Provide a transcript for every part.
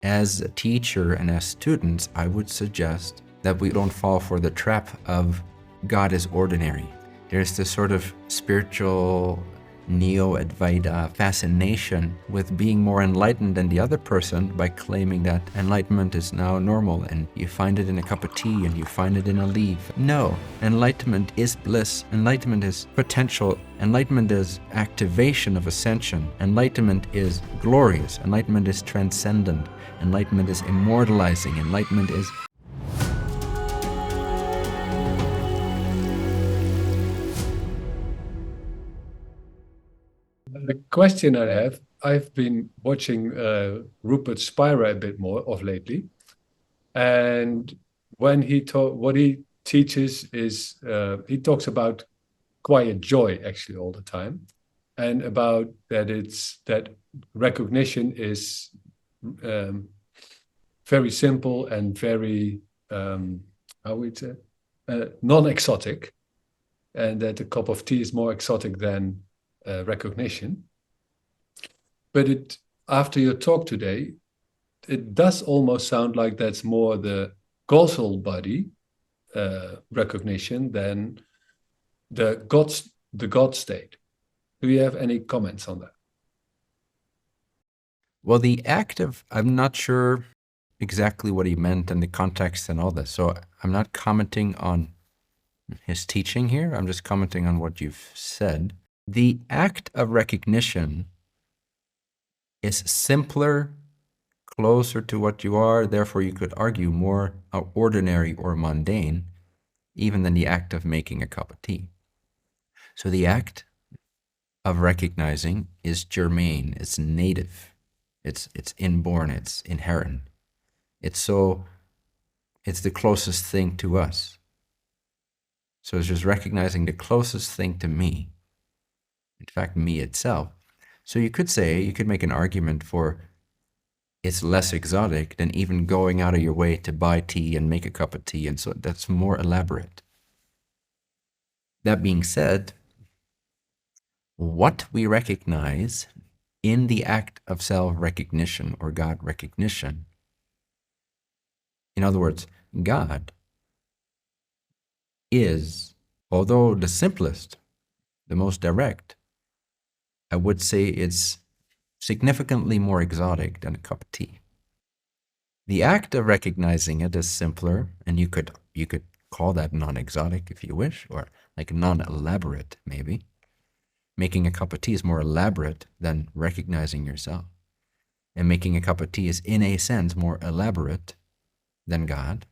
As a teacher and as students, I would suggest that we don't fall for the trap of God is ordinary. There's this sort of spiritual neo-Advaita fascination with being more enlightened than the other person by claiming that enlightenment is now normal and you find it in a cup of tea and you find it in a leaf. No, enlightenment is bliss. Enlightenment is potential. Enlightenment is activation of ascension. Enlightenment is glorious. Enlightenment is transcendent. Enlightenment is immortalizing. Enlightenment is the question I have, I've been watching Rupert Spira a bit more of lately, and when what he teaches is he talks about quiet joy actually all the time, and about that recognition is very simple and very how would say non-exotic, and that a cup of tea is more exotic than recognition. But after your talk today, it does almost sound like that's more the causal body recognition than the God state. Do you have any comments on that? Well, the act of, I'm not sure exactly what he meant and the context and all this, so I'm not commenting on his teaching here. I'm just commenting on what you've said. The act of recognition is simpler, closer to what you are, therefore you could argue more ordinary or mundane, even than the act of making a cup of tea. So the act of recognizing is germane, it's native, it's inborn, it's inherent. It's the closest thing to us. So it's just recognizing the closest thing to me. In fact, me itself. So you could make an argument for it's less exotic than even going out of your way to buy tea and make a cup of tea, and so that's more elaborate. That being said, what we recognize in the act of self-recognition or God recognition, in other words, God is, although the simplest, the most direct, I would say it's significantly more exotic than a cup of tea. The act of recognizing it is simpler, and you could call that non-exotic if you wish, or like non-elaborate maybe. Making a cup of tea is more elaborate than recognizing yourself. And making a cup of tea is in a sense more elaborate than God.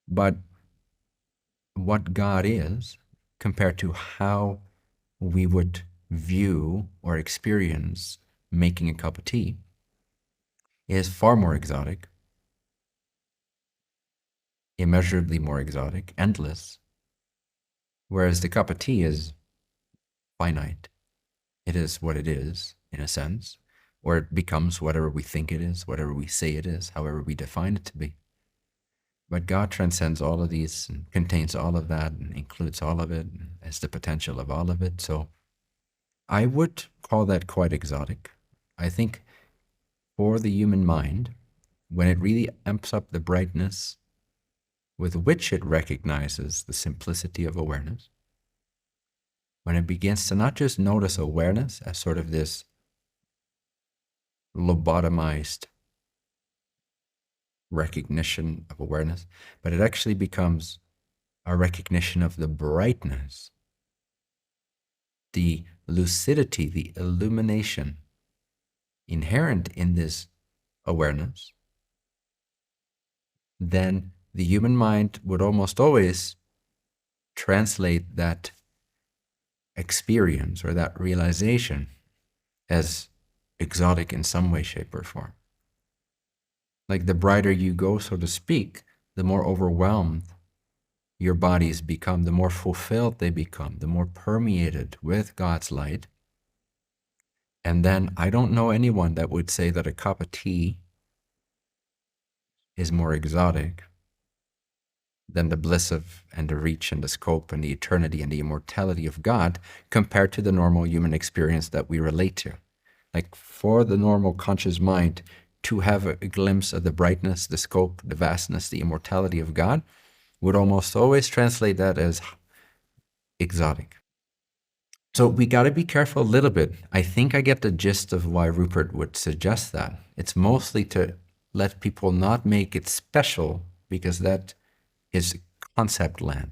But what God is, compared to how we would view or experience making a cup of tea, is far more exotic, immeasurably more exotic, endless, whereas the cup of tea is finite. It is what it is, in a sense, or it becomes whatever we think it is, whatever we say it is, however we define it to be. But God transcends all of these and contains all of that and includes all of it and has the potential of all of it. So I would call that quite exotic. I think for the human mind, when it really amps up the brightness with which it recognizes the simplicity of awareness, when it begins to not just notice awareness as sort of this lobotomized recognition of awareness, but it actually becomes a recognition of the brightness, the lucidity, the illumination inherent in this awareness, then the human mind would almost always translate that experience or that realization as exotic in some way, shape, or form. Like the brighter you go, so to speak, the more overwhelmed your bodies become, the more fulfilled they become, the more permeated with God's light. And then I don't know anyone that would say that a cup of tea is more exotic than the bliss of and the reach and the scope and the eternity and the immortality of God compared to the normal human experience that we relate to. Like for the normal conscious mind, to have a glimpse of the brightness, the scope, the vastness, the immortality of God would almost always translate that as exotic. So we got to be careful a little bit. I think I get the gist of why Rupert would suggest that. It's mostly to let people not make it special, because that is concept land.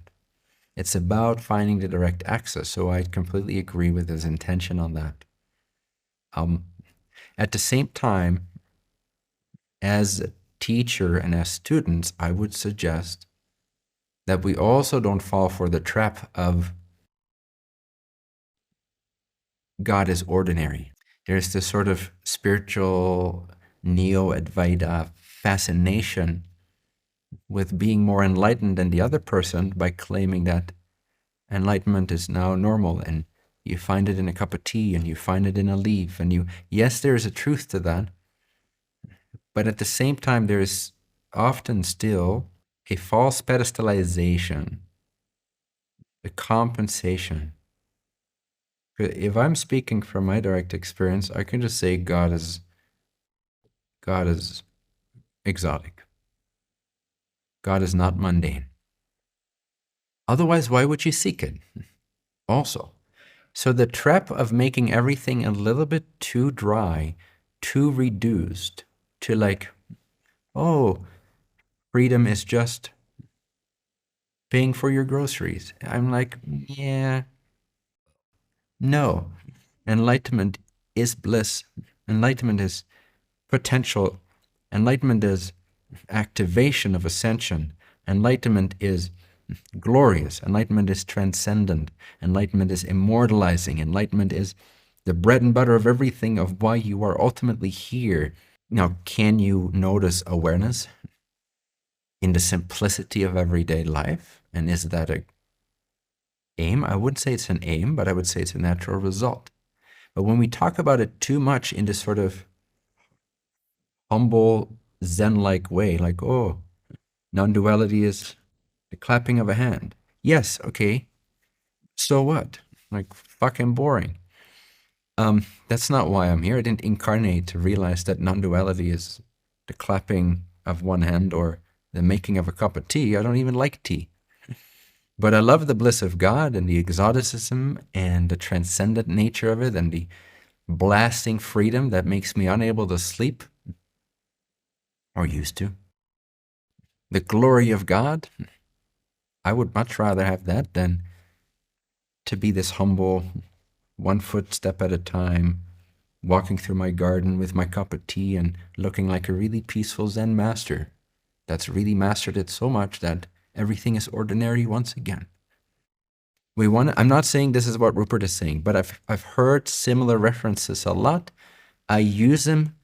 It's about finding the direct access. So I completely agree with his intention on that. At the same time, as a teacher and as students, I would suggest that we also don't fall for the trap of God is ordinary. There's this sort of spiritual neo-Advaita fascination with being more enlightened than the other person by claiming that enlightenment is now normal, and you find it in a cup of tea and you find it in a leaf, and yes, there is a truth to that, but at the same time there is often still a false pedestalization, a compensation. If I'm speaking from my direct experience, I can just say God is exotic. God is not mundane. Otherwise, why would you seek it? Also. So the trap of making everything a little bit too dry, too reduced, to like, oh, freedom is just paying for your groceries. I'm like, yeah, no. Enlightenment is bliss. Enlightenment is potential. Enlightenment is activation of ascension. Enlightenment is glorious. Enlightenment is transcendent. Enlightenment is immortalizing. Enlightenment is the bread and butter of everything, of why you are ultimately here. Now, can you notice awareness in the simplicity of everyday life? And is that a aim? I wouldn't say it's an aim, but I would say it's a natural result. But when we talk about it too much in this sort of humble, Zen-like way, like, oh, non-duality is the clapping of a hand. Yes, okay, so what? Like, fucking boring. That's not why I'm here. I didn't incarnate to realize that non-duality is the clapping of one hand or the making of a cup of tea. I don't even like tea. But I love the bliss of God and the exoticism and the transcendent nature of it and the blasting freedom that makes me unable to sleep, or used to. The glory of God, I would much rather have that than to be this humble, one footstep at a time, walking through my garden with my cup of tea and looking like a really peaceful Zen master that's really mastered it so much that everything is ordinary once again. I'm not saying this is what Rupert is saying, but I've heard similar references a lot. I use them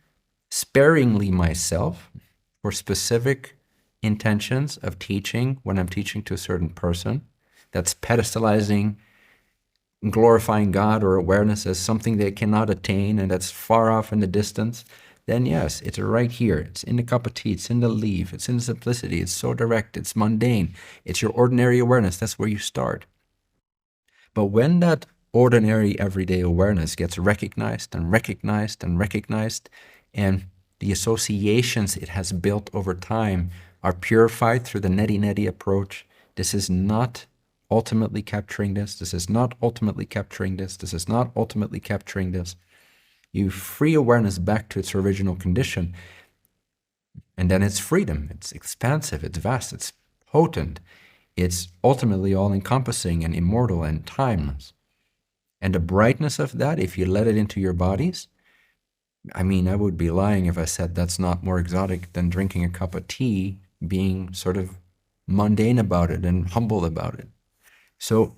sparingly myself for specific intentions of teaching when I'm teaching to a certain person that's pedestalizing, glorifying God or awareness as something they cannot attain and that's far off in the distance. Then yes, it's right here. It's in the cup of tea. It's in the leaf. It's in the simplicity. It's so direct. It's mundane. It's your ordinary awareness. That's where you start. But when that ordinary everyday awareness gets recognized and recognized and recognized, and the associations it has built over time are purified through the neti-neti approach, this is not ultimately capturing this. This is not ultimately capturing this. This is not ultimately capturing this. You free awareness back to its original condition, and then it's freedom. It's expansive. It's vast. It's potent. It's ultimately all-encompassing and immortal and timeless. And the brightness of that, if you let it into your bodies, I mean, I would be lying if I said that's not more exotic than drinking a cup of tea, being sort of mundane about it and humble about it. So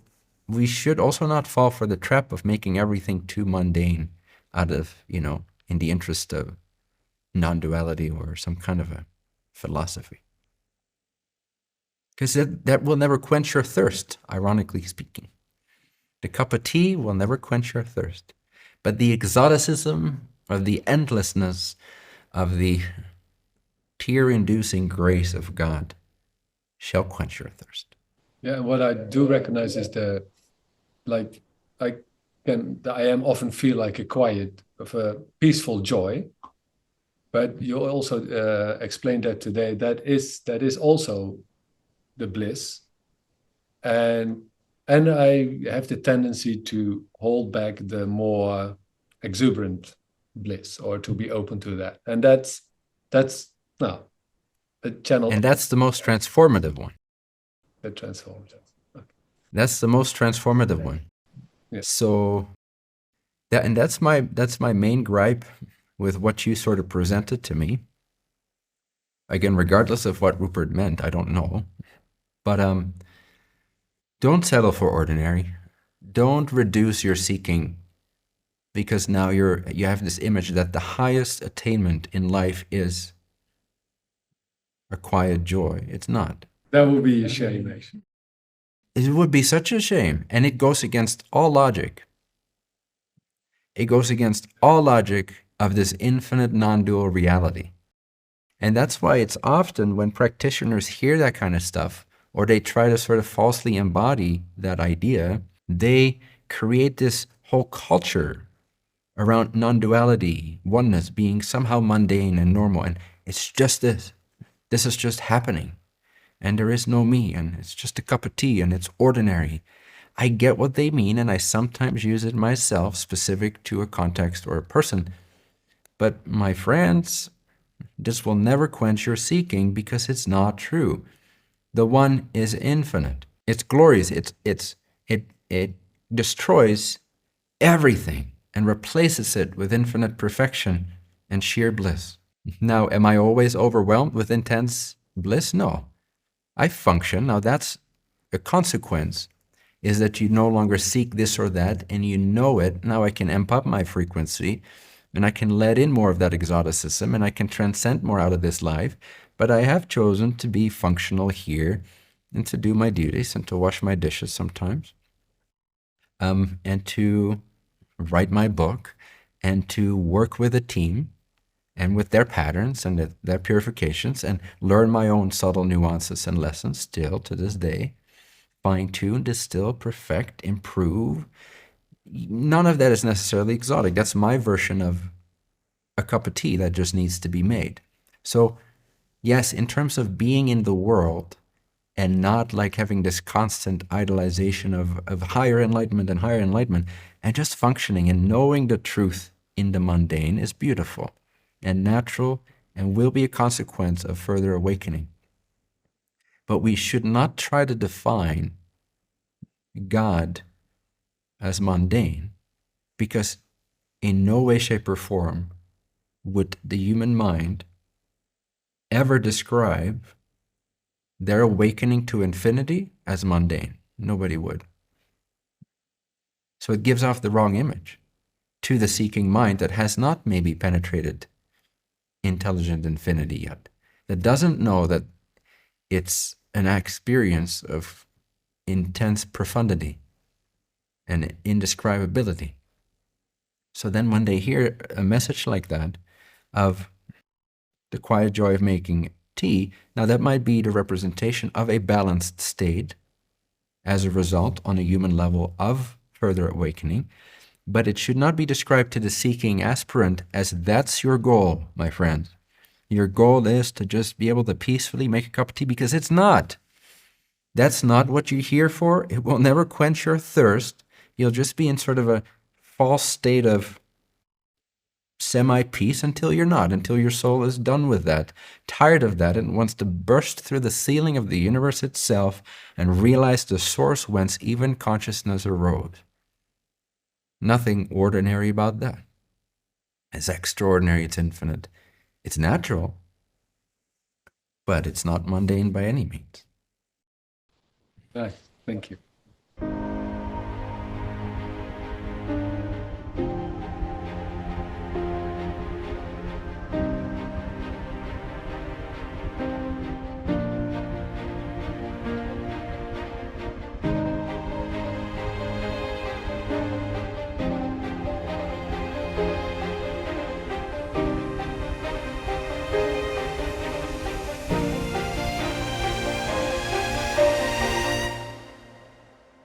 we should also not fall for the trap of making everything too mundane out of, in the interest of non-duality or some kind of a philosophy. Because that will never quench your thirst, ironically speaking. The cup of tea will never quench your thirst. But the exoticism of the endlessness of the tear-inducing grace of God shall quench your thirst. Yeah, what I do recognize is I am often feel like a quiet, of a peaceful joy, But you also explained that today. That is also the bliss, and I have the tendency to hold back the more exuberant bliss, or to be open to that, and that's no, a channel. And that's the most transformative one. That transforms. Okay. That's the most transformative one. Yeah. So that's my main gripe with what you sort of presented to me. Again, regardless of what Rupert meant, I don't know. But don't settle for ordinary. Don't reduce your seeking, because now you have this image that the highest attainment in life is a quiet joy. It's not. That would be a shame, actually. It would be such a shame, and it goes against all logic. It goes against all logic of this infinite non-dual reality. And that's why it's often when practitioners hear that kind of stuff, or they try to sort of falsely embody that idea, they create this whole culture around non-duality, oneness being somehow mundane and normal. And it's just this. This is just happening. And there is no me, and it's just a cup of tea, and it's ordinary. I get what they mean, and I sometimes use it myself, specific to a context or a person. But my friends, this will never quench your seeking, because it's not true. The one is infinite. It's glorious. It destroys everything and replaces it with infinite perfection and sheer bliss. Now, am I always overwhelmed with intense bliss? No. I function. Now, that's a consequence, is that you no longer seek this or that, and you know it. Now I can amp up my frequency, and I can let in more of that exoticism, and I can transcend more out of this life. But I have chosen to be functional here, and to do my duties, and to wash my dishes sometimes, and to write my book, and to work with a team, and with their patterns and their purifications, and learn my own subtle nuances and lessons still to this day. Fine-tune, distill, perfect, improve. None of that is necessarily exotic. That's my version of a cup of tea that just needs to be made. So yes, in terms of being in the world and not like having this constant idolization of higher enlightenment and just functioning and knowing the truth in the mundane is beautiful and natural and will be a consequence of further awakening. But we should not try to define God as mundane, because in no way, shape, or form would the human mind ever describe their awakening to infinity as mundane. Nobody would. So it gives off the wrong image to the seeking mind that has not maybe penetrated intelligent infinity yet, that doesn't know that it's an experience of intense profundity and indescribability. So then when they hear a message like that of the quiet joy of making tea, now that might be the representation of a balanced state as a result on a human level of further awakening, but it should not be described to the seeking aspirant as that's your goal, my friend. Your goal is to just be able to peacefully make a cup of tea, because it's not. That's not what you're here for. It will never quench your thirst. You'll just be in sort of a false state of semi-peace until you're not, until your soul is done with that, tired of that, and wants to burst through the ceiling of the universe itself and realize the source whence even consciousness arose. Nothing ordinary about that. It's extraordinary, it's infinite, it's natural, but it's not mundane by any means. Right. Thank you.